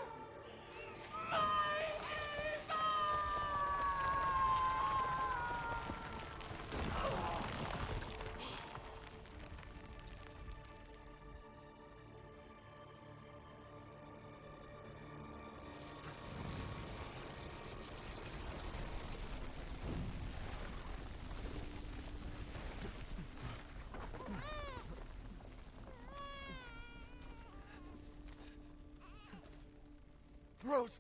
My Eva! Rose!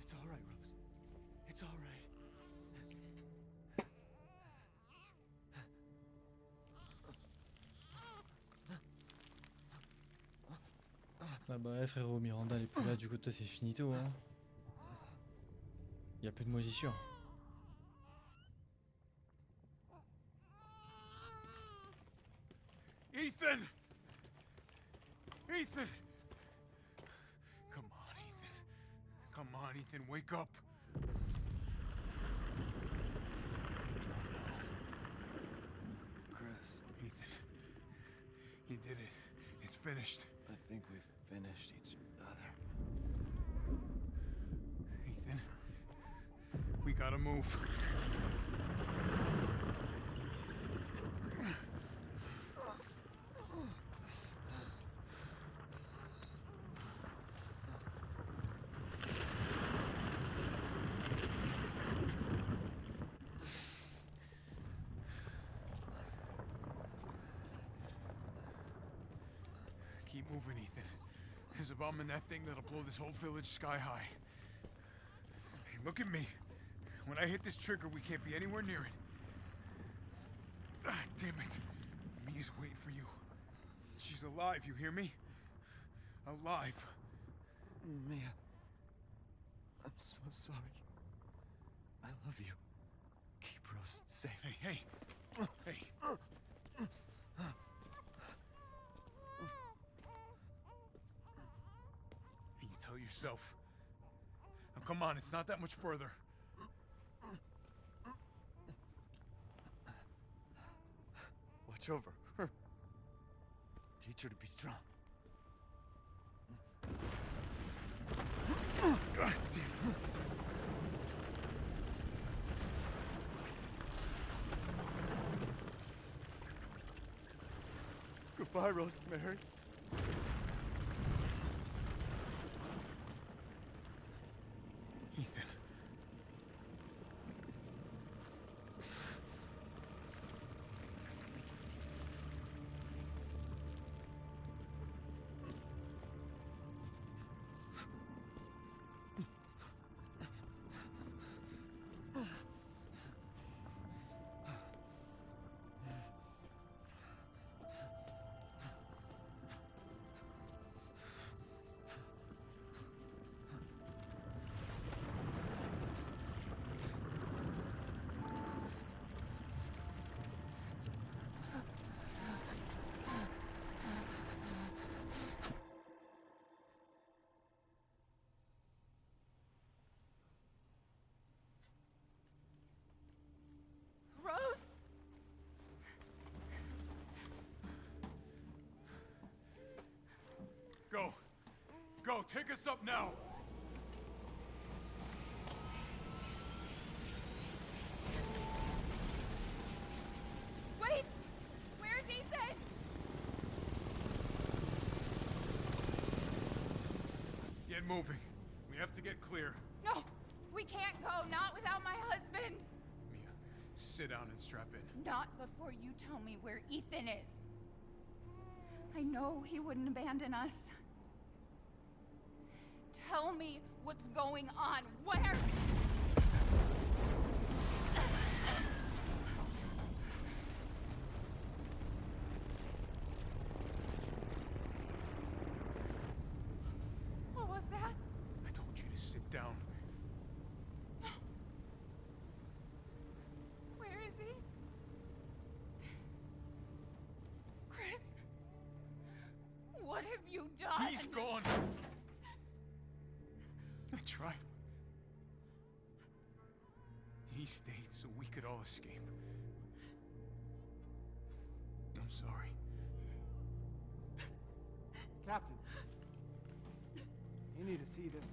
It's all right, Rose. It's all right. Ah bah ouais frérot, Miranda elle est plus là, du coup toi c'est finito hein. Y a plus de moisissure. Ethan! Ethan! Come on, Ethan. Come on, Ethan, wake up. Chris, Ethan. You did it. It's finished. I think we've finished each other. Ethan. We gotta move. Keep moving, Ethan. There's a bomb in that thing that'll blow this whole village sky high. Hey, look at me. When I hit this trigger, we can't be anywhere near it. Ah, damn it. Mia's waiting for you. She's alive, you hear me? Alive. Mia, I'm so sorry. I love you. Keep Rose safe. Hey, hey. Hey. And you tell yourself. Now come on, it's not that much further. Watch over her. Teach her to be strong. God damn it. Goodbye, Rosemary. Ethan. Rose? Go. Go, take us up now. Wait! Where's Ethan? Get moving. We have to get clear. No! We can't go, not without my husband! Mia, sit down and strap in. Not before you tell me where Ethan is. I know he wouldn't abandon us. Tell me what's going on. Where? What was that? I told you to sit down. Where is he? Chris? What have you done? He's gone. I tried. He stayed so we could all escape. I'm sorry. Captain, you need to see this.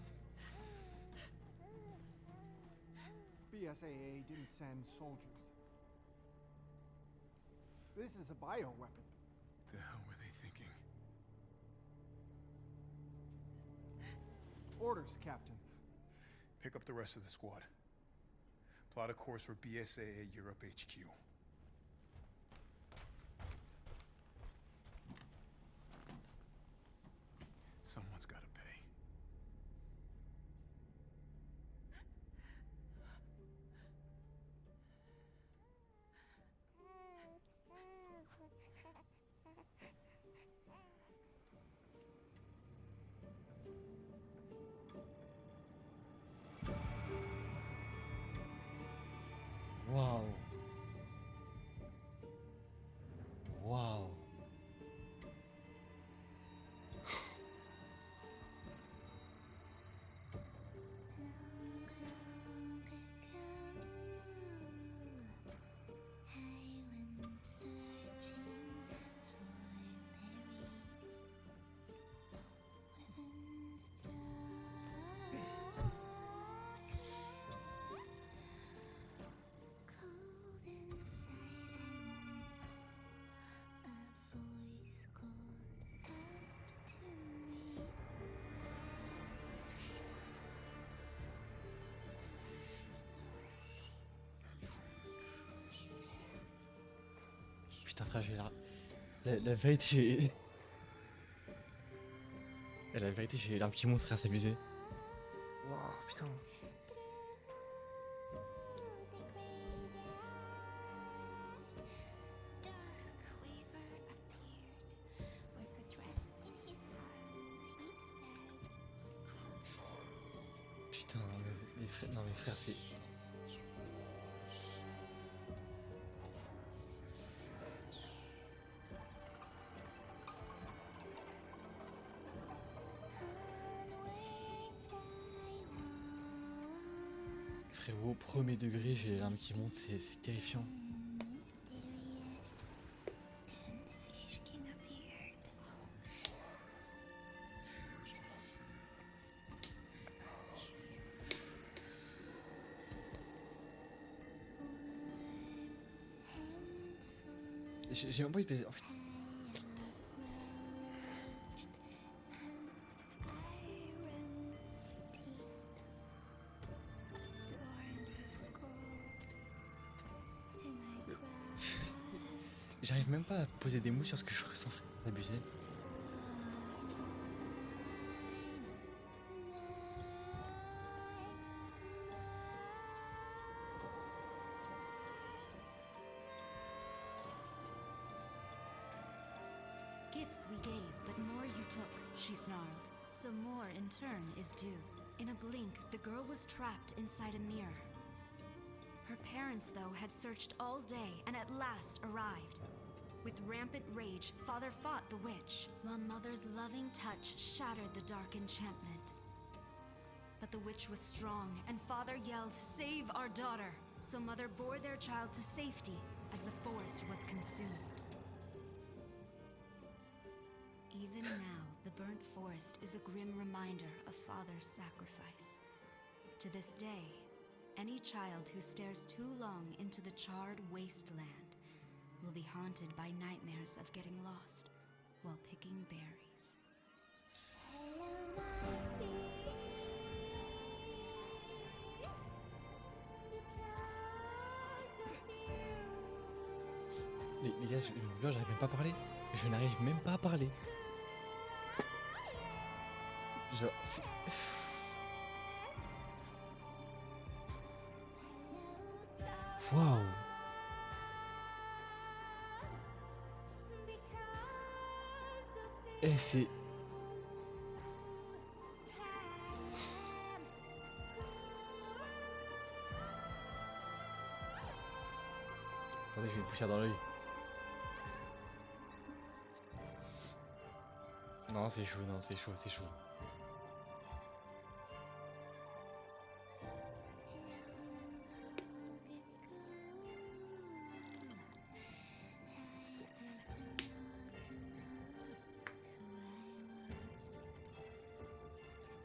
BSAA didn't send soldiers. This is a bioweapon. What the hell were they thinking? Orders, Captain. Pick up the rest of the squad. Plot a course for BSAA Europe HQ. Someone's gotta pay. Putain frère, la vérité j'ai... Et la vérité j'ai l'arme qui monte, frère, c'est abusé. Waouh, putain. Putain, non mais frère, c'est... Frérot, premier degré, j'ai les larmes qui montent, c'est terrifiant. J'ai même pas envie de baiser, en fait. J'arrive même pas à poser des mots sur ce que je ressens, frère. Abusé. Gifts we gave, but more you took, she snarled. So more in turn is due. In a blink, the girl was trapped inside a mirror. Her parents, though, had searched all day and at last arrived. With rampant rage, Father fought the witch, while Mother's loving touch shattered the dark enchantment. But the witch was strong, and Father yelled, "Save our daughter!" So Mother bore their child to safety as the forest was consumed. Even now, the burnt forest is a grim reminder of Father's sacrifice. To this day, any child who stares too long into the charred wasteland will be haunted by nightmares of getting lost while picking berries. Les gars, j'arrive même pas à parler. Je n'arrive même pas à parler. Genre, c'est... Waouh. Eh, c'est... Attendez, j'ai une poussière dans l'œil. Non, c'est chaud, non, c'est chaud, c'est chaud.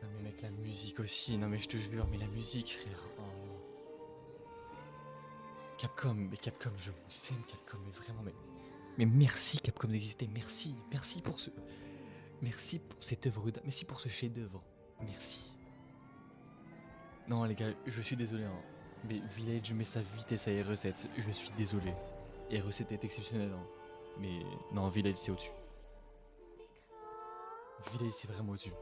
Non mais mec, la musique aussi, non mais je te jure, mais la musique, frère. Oh. Capcom, mais Capcom, je vous aime Capcom, mais vraiment, mais merci Capcom d'exister, merci, merci pour ce... Merci pour cette œuvre d'art, merci pour ce chef-d'œuvre, merci. Non les gars, je suis désolé, hein, mais Village met sa vitesse à R7, je suis désolé. R7 est exceptionnel, hein, mais non, Village c'est au-dessus. Village c'est vraiment au-dessus.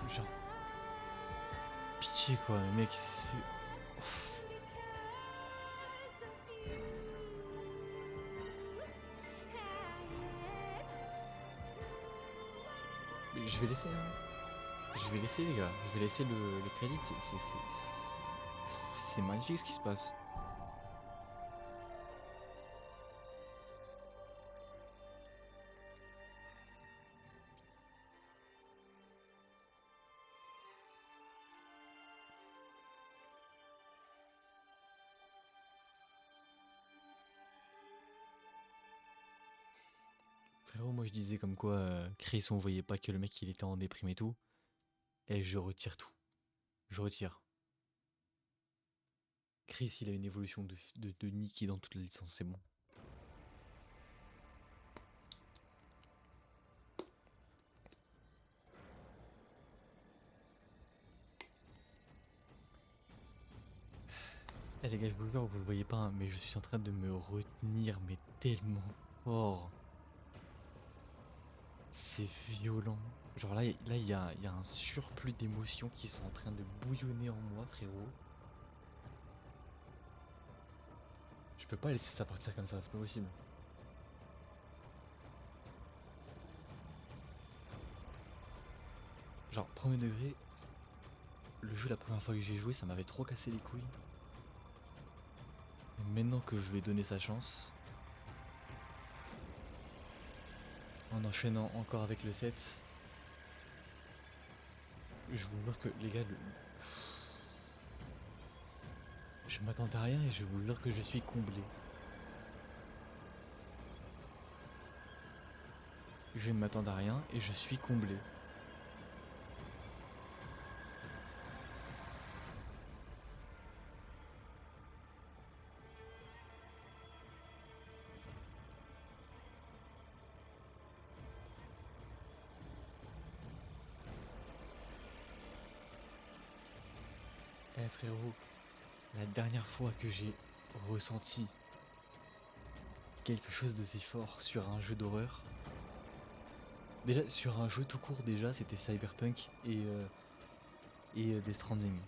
Genre... Pitié quoi, mec, c'est... Ouf. Mais je vais laisser, hein. Je vais laisser les gars, je vais laisser les crédits, c'est magnifique ce qui se passe. Frérot, moi je disais comme quoi Chris, on voyait pas que le mec il était en déprime et tout. Et je retire tout. Je retire. Chris, il a une évolution de Nicky dans toute la licence, c'est bon. Eh les gars, je vous jure, vous le voyez pas, hein, mais je suis en train de me retenir, mais tellement fort. C'est violent. Genre là, il y a un surplus d'émotions qui sont en train de bouillonner en moi, frérot. Je peux pas laisser ça partir comme ça, c'est pas possible. Genre, premier degré, le jeu la première fois que j'ai joué, ça m'avait trop cassé les couilles. Et maintenant que je lui ai donné sa chance, en enchaînant encore avec le 7, je vous jure que les gars, je m'attendais à rien et je vous jure que je suis comblé. Je ne m'attendais à rien et je suis comblé. Eh frérot, la dernière fois que j'ai ressenti quelque chose de si fort sur un jeu d'horreur, déjà sur un jeu tout court déjà c'était Cyberpunk et Death Stranding.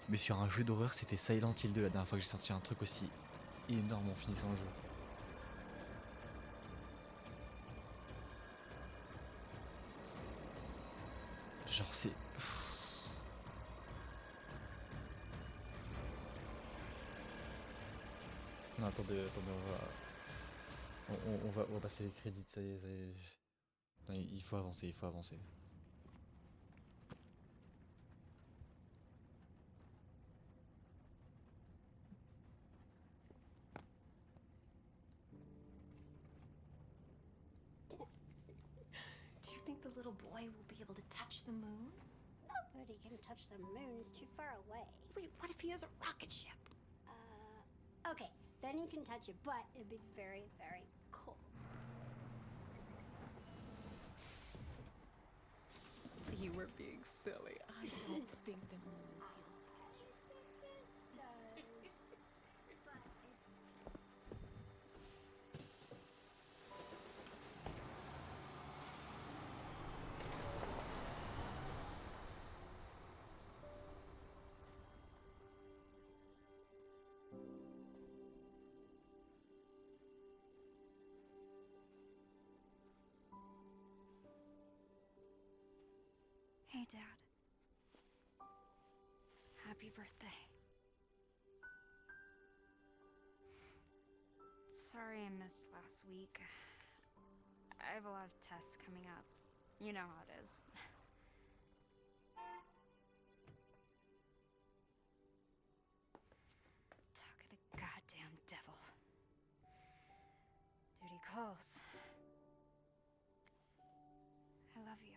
Mais sur un jeu d'horreur c'était Silent Hill 2 la dernière fois que j'ai sorti un truc aussi énorme en finissant le jeu. Genre c'est... Non attendez, on va passer les crédits, ça y est, ça y est. Non, il faut avancer, il faut avancer. Do you think the little boy will be able to touch the moon? Nobody can touch the moon, it's too far away. Wait, what if he has a rocket ship? Okay, then you can touch it, but it'd be very, very cold. You were being silly. I don't think the moon. Hey, Dad. Happy birthday. Sorry I missed last week. I have a lot of tests coming up. You know how it is. Talk of the goddamn devil. Duty calls. I love you.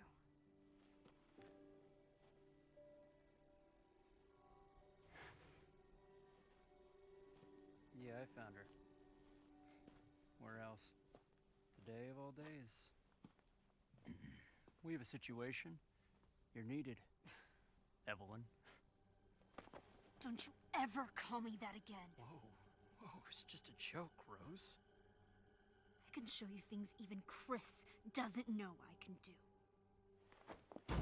Yeah, I found her. Where else? The day of all days. We have a situation. You're needed, Evelyn. Don't you ever call me that again. Whoa, it's just a joke, Rose. I can show you things even Chris doesn't know I can do. We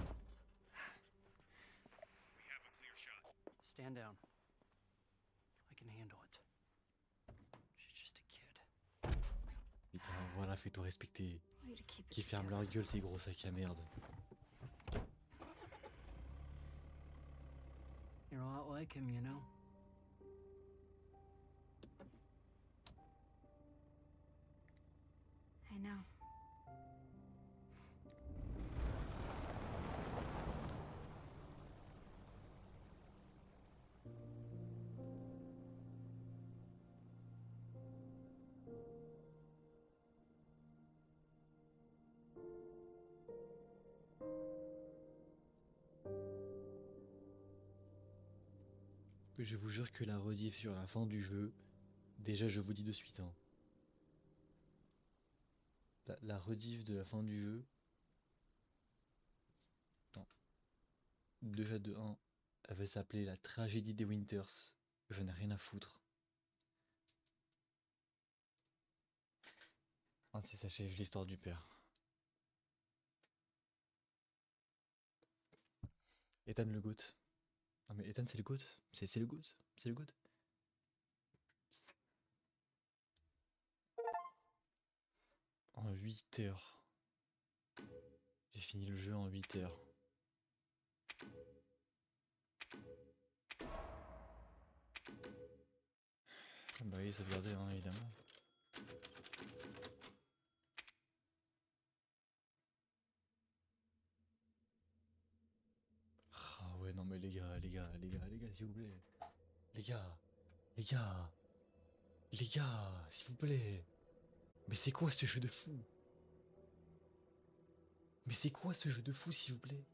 have a clear shot. Stand down. I can handle it. She's just a kid. Putain, voilà, fais-toi respecter. Way to keep it Qui ferment leur gueule ces gros sacs à merde. You're a lot like him, you know? I know. Je vous jure que la rediff sur la fin du jeu, déjà je vous dis de suite, hein. La rediff de la fin du jeu, non. Déjà de 1, elle va s'appeler la tragédie des Winters. Je n'ai rien à foutre. Ainsi s'achève l'histoire du père. Ethan le GOAT. Non mais Ethan c'est le GOAT. C'est le GOAT. C'est le GOAT. En 8 heures. J'ai fini le jeu en 8 heures. Bah oui, sauvegarder hein, évidemment. Ah ouais non mais les gars, s'il vous plaît. Les gars, s'il vous plaît. Mais c'est quoi ce jeu de fou? Mais c'est quoi ce jeu de fou s'il vous plaît?